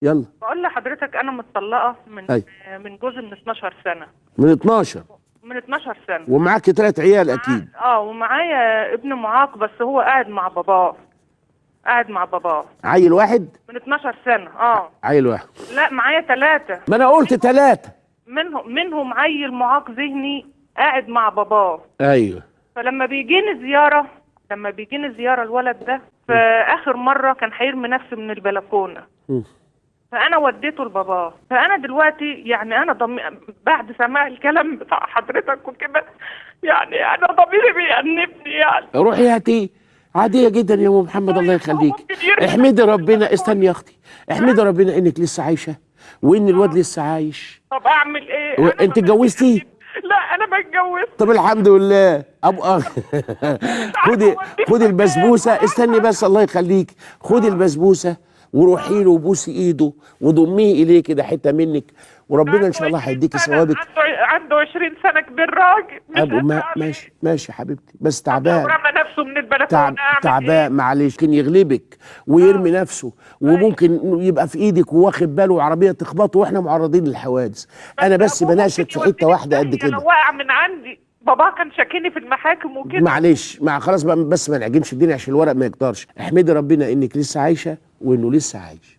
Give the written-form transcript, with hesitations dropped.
يلا. بقول لحضرتك انا متطلقه أي. من جوزي من 12 سنه. من 12؟ من 12 سنه. ومعاك 3 عيال اكيد؟ ومعايا ابن معاق، بس هو قاعد مع باباه. قاعد مع باباه. عيل واحد؟ من 12 سنه. عيل واحد؟ لا، معايا 3. ما انا قلت 3. منهم عيل معاق ذهني قاعد مع باباه. ايوه. فلما بيجيني زياره الولد ده، في اخر مره كان هيرمي نفسه من البلكونه. فانا وديته لباباه. فانا دلوقتي يعني انا بعد سماع الكلام بتاع حضرتك وكده، يعني انا ضميري بيأنبني يعني. روحي هاتي، عاديه جدا يا ام محمد، الله يخليك. احمدي ربنا، استني يا اختي، احمدي ربنا انك لسه عايشه وان الواد لسه عايش. طب اعمل ايه؟ انت اتجوزتي؟ لا، انا ما اتجوزت. طب الحمد لله. خدي البسبوسه، استني بس الله يخليك. خدي البسبوسه وروحي له وبوسي ايده وضميه اليه كده حته منك، وربنا ان شاء الله هيديكي ثوابك. عنده 20 سنه، كبير راجل. ماشي يا حبيبتي، بس تعبان. رمى نفسه من البلكونه. تعبان معلش، ممكن يغلبك ويرمي نفسه، وممكن يبقى في ايدك وواخد باله وعربيه تخبطه، واحنا معرضين للحوادث. انا بس بناشد في حته واحده قد كده. لو وقع من عندي، بابا كان شاكيني في المحاكم وكده. معلش، خلاص بقى، بس ما نعجنش الدنيا عشان الورق ما يقدرش. احمدي ربنا انك لسه عايشه وانه لسه عايش.